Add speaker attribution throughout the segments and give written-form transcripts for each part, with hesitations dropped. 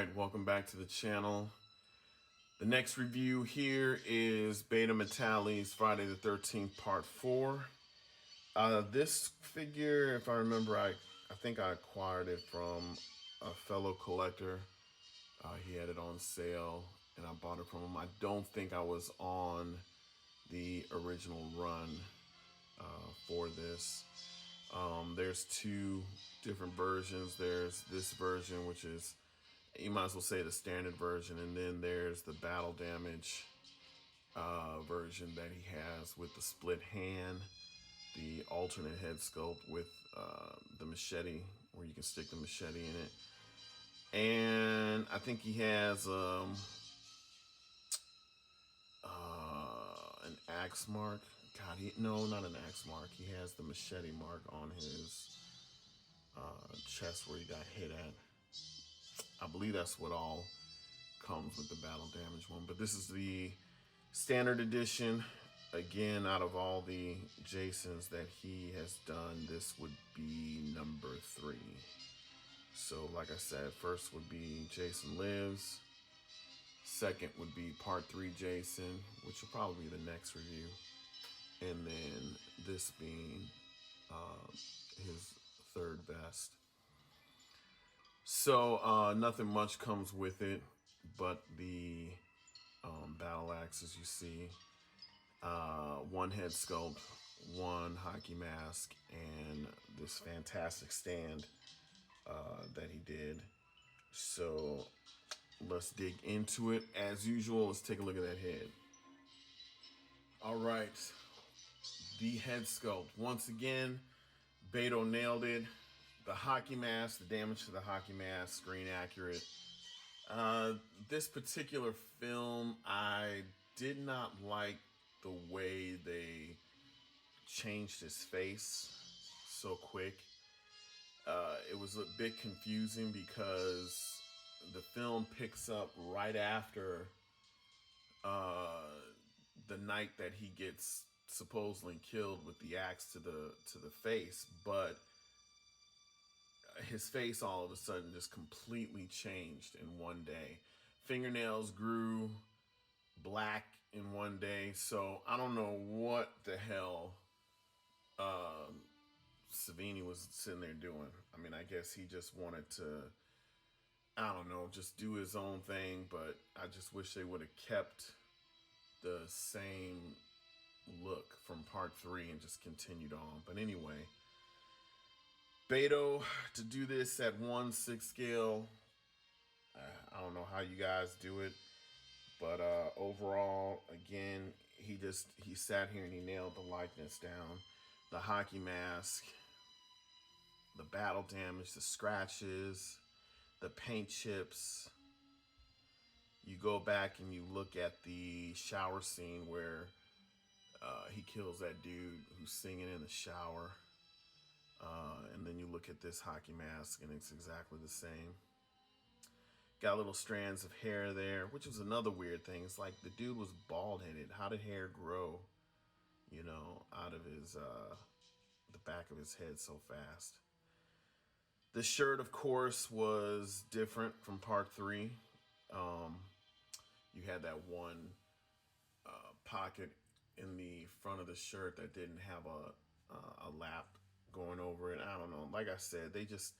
Speaker 1: right, welcome back to the channel. The next review here is Betomatali's Friday the 13th Part 4. This figure, if I remember, I think I acquired it from a fellow collector. He had it on sale and I bought it from him. I don't think I was on the original run for this. There's two different versions. There's this version, which is, you might as well say, the standard version, and then there's the battle damage version that he has with the split hand, the alternate head sculpt with the machete, where you can stick the machete in it. And I think he has an axe mark. God, no, not an axe mark. He has the machete mark on his chest where he got hit at. I believe that's what all comes with the battle damage one. But this is the standard edition. Again, out of all the Jasons that he has done, this would be number 3. So like I said, first would be Jason Lives. Second would be Part 3 Jason, which will probably be the next review. And then this being his third best. So nothing much comes with it but the battle axe, as you see. One head sculpt, one hockey mask, and this fantastic stand that he did. So let's dig into it. As usual, let's take a look at that head. All right. The head sculpt. Once again, Beto nailed it. The hockey mask, the damage to the hockey mask, screen accurate. This particular film, I did not like the way they changed his face so quick. It was a bit confusing because the film picks up right after the night that he gets supposedly killed with the axe to the face, but his face all of a sudden just completely changed in one day. Fingernails grew black in one day. So I don't know what the hell Savini was sitting there doing. I mean, I guess he just wanted to, I don't know, just do his own thing. But I just wish they would have kept the same look from Part 3 and just continued on. But anyway, Beto, to do this at 1/6 scale, I don't know how you guys do it, but overall, again, he sat here and he nailed the likeness down. The hockey mask, the battle damage, the scratches, the paint chips. You go back and you look at the shower scene where he kills that dude who's singing in the shower. And then you look at this hockey mask and it's exactly the same. Got little strands of hair there, which was another weird thing. It's like the dude was bald-headed. How did hair grow, out of his the back of his head so fast? The shirt, of course, was different from Part 3. You had that one pocket in the front of the shirt that didn't have a lap going over it. I don't know. Like I said, they just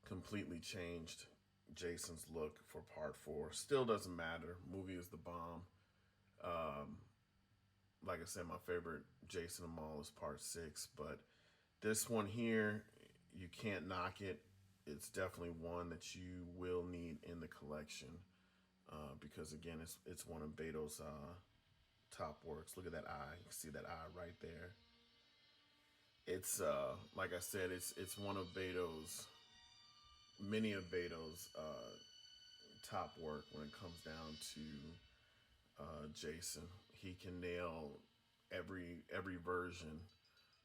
Speaker 1: completely changed Jason's look for Part 4. Still doesn't matter. Movie is the bomb. Like I said, my favorite Jason of them all is Part 6, but this one here, you can't knock it. It's definitely one that you will need in the collection because, again, it's one of Beto's top works. Look at that eye. You can see that eye right there. It's like I said, it's one of many of Beto's top work when it comes down to Jason. He can nail every version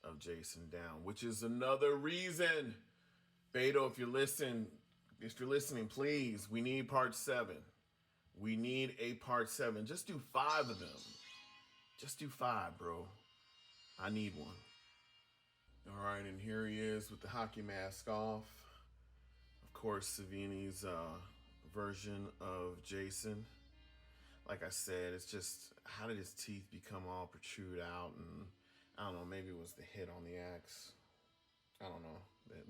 Speaker 1: of Jason down, which is another reason, Beto, if you're listening, please, we need Part 7. We need a Part 7. Just do 5 of them. Just do 5, bro. I need one. All right, and here he is with the hockey mask off. Of course, Savini's version of Jason. Like I said, it's just how did his teeth become all protrude out, and I don't know, maybe it was the hit on the axe. I don't know.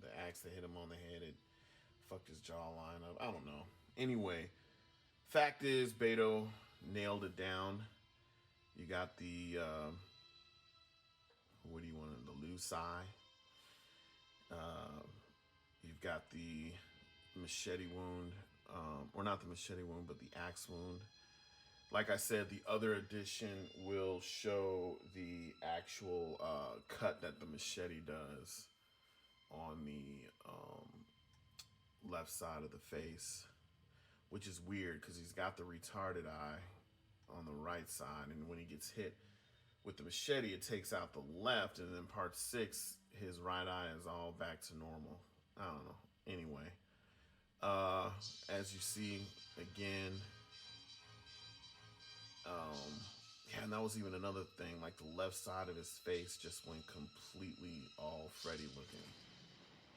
Speaker 1: The axe that hit him on the head, it fucked his jawline up. I don't know. Anyway, fact is, Beto nailed it down. You got the what do you want? The loose eye. Uh, you've got the machete wound, or not the machete wound, but the axe wound. Like I said, the other edition will show the actual cut that the machete does on the left side of the face, which is weird because he's got the retarded eye on the right side, and when he gets hit with the machete, it takes out the left, and then part 6, his right eye is all back to normal. I don't know. Anyway, as you see again, yeah, and that was even another thing. Like the left side of his face just went completely all Freddy looking,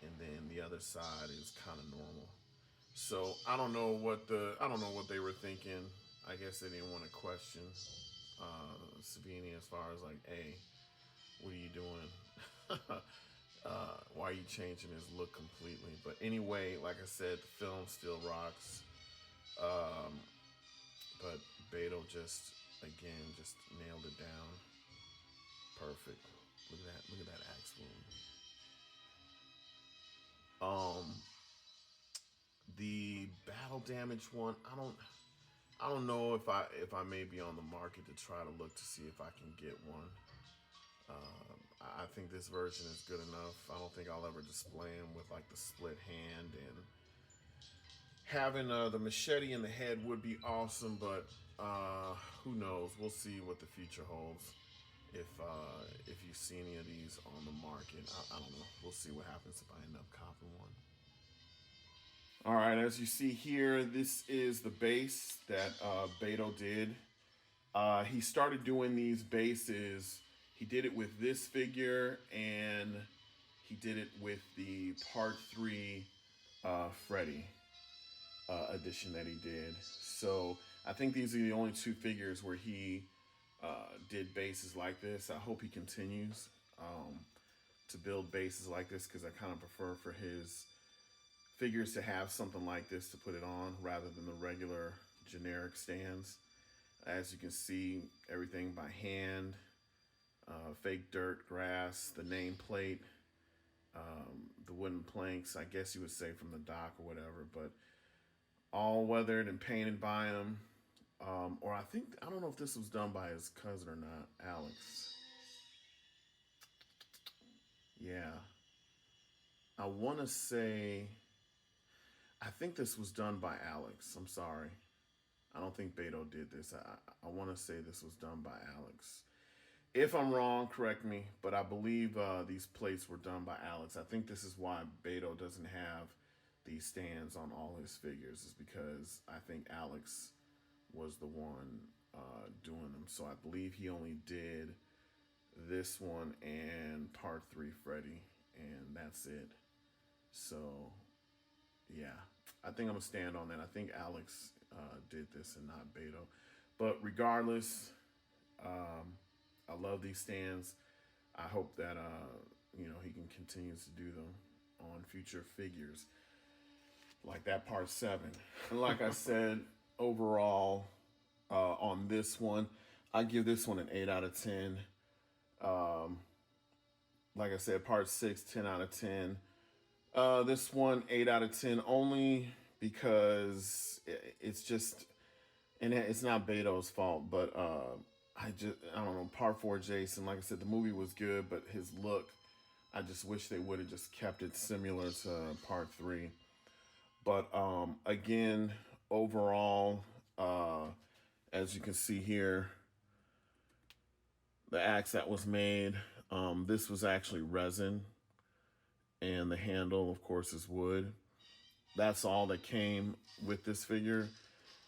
Speaker 1: and then the other side is kind of normal. So I don't know what they were thinking. I guess they didn't want to question Savini as far as like, hey, what are you doing? Why are you changing his look completely? But anyway, like I said, the film still rocks. But Beto just again just nailed it down. Perfect. Look at that. Look at that axe wound. The battle damage one. I don't know if I may be on the market to try to look to see if I can get one. I think this version is good enough. I don't think I'll ever display him with like the split hand, and having the machete in the head would be awesome, but who knows? We'll see what the future holds. If you see any of these on the market, I don't know. We'll see what happens if I end up copping one. All right, as you see here, this is the base that Beto did. He started doing these bases. He did it with this figure, and he did it with the Part 3 Freddy edition that he did. So I think these are the only two figures where he did bases like this. I hope he continues to build bases like this, because I kind of prefer for his figures to have something like this to put it on rather than the regular generic stands. As you can see, everything by hand, fake dirt, grass, the nameplate, the wooden planks, I guess you would say from the dock or whatever, but all weathered and painted by him. Or I don't know if this was done by his cousin or not, Alex. Yeah. I want to say, I think this was done by Alex. I'm sorry. I don't think Beto did this. I want to say this was done by Alex. If I'm wrong, correct me, but I believe these plates were done by Alex. I think this is why Beto doesn't have these stands on all his figures, is because I think Alex was the one doing them. So I believe he only did this one and Part 3 Freddy, and that's it. So, yeah, I think I'm going to stand on that. I think Alex did this and not Beto. But regardless, I love these stands. I hope that he can continue to do them on future figures, like that Part 7. And like I said, overall, on this one, I give this one an 8 out of 10. Like I said, Part 6, 10 out of 10. This one, 8 out of 10, only because it's just, and it's not Beto's fault, but I don't know, Part 4 Jason, like I said, the movie was good, but his look, I just wish they would have just kept it similar to Part 3. But again, overall, as you can see here, the axe that was made, this was actually resin, and the handle, of course, is wood. That's all that came with this figure.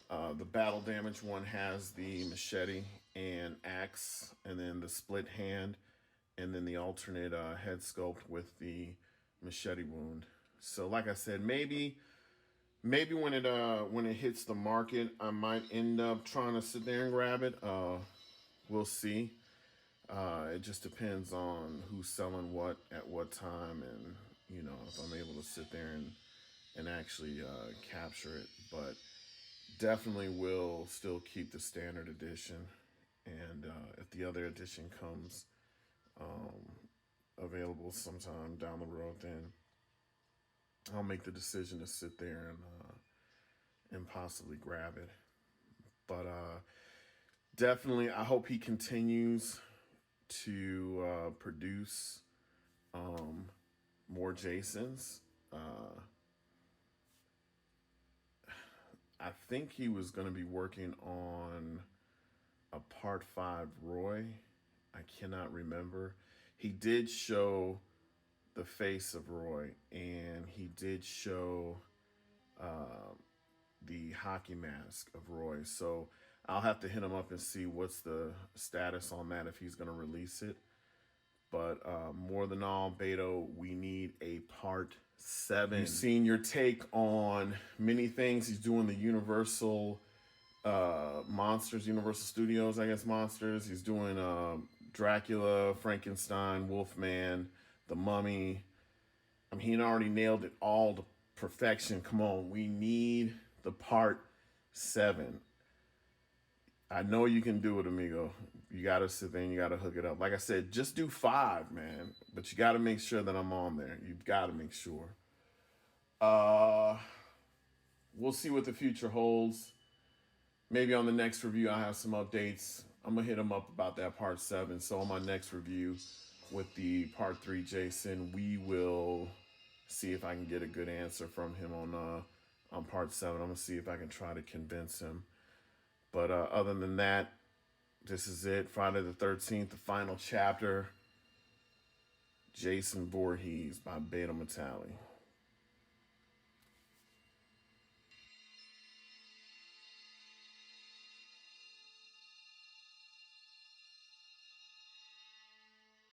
Speaker 1: The battle damage one has the machete and axe, and then the split hand, and then the alternate head sculpt with the machete wound. So like I said, maybe Maybe when it hits the market, I might end up trying to sit there and grab it. We'll see. It just depends on who's selling what at what time, and if I'm able to sit there and actually capture it. But definitely will still keep the standard edition, and if the other edition comes available sometime down the road, then I'll make the decision to sit there and possibly grab it. But definitely, I hope he continues to produce um, more Jasons. Uh, I think he was going to be working on a part five Roy. I cannot remember. He did show the face of Roy, and he did show uh, the hockey mask of Roy. So I'll have to hit him up and see what's the status on that if he's going to release it. But more than all, Beto, we need a part seven. You've seen your take on many things. He's doing the Universal Monsters, Universal Studios, I guess, Monsters. He's doing Dracula, Frankenstein, Wolfman, The Mummy. I mean, he already nailed it all to perfection. Come on, we need the part seven. I know you can do it, amigo. You gotta sit there and you gotta hook it up. Like I said, just do five, man. But you gotta make sure that I'm on there. You gotta make sure. Uh, we'll see what the future holds. Maybe on the next review, I'll have some updates. I'm gonna hit him up about that part seven. So on my next review with the part three, Jason, we will see if I can get a good answer from him on part seven. I'm gonna see if I can try to convince him. But other than that, this is it. Friday the 13th, the final chapter. Jason Voorhees by Betomatali.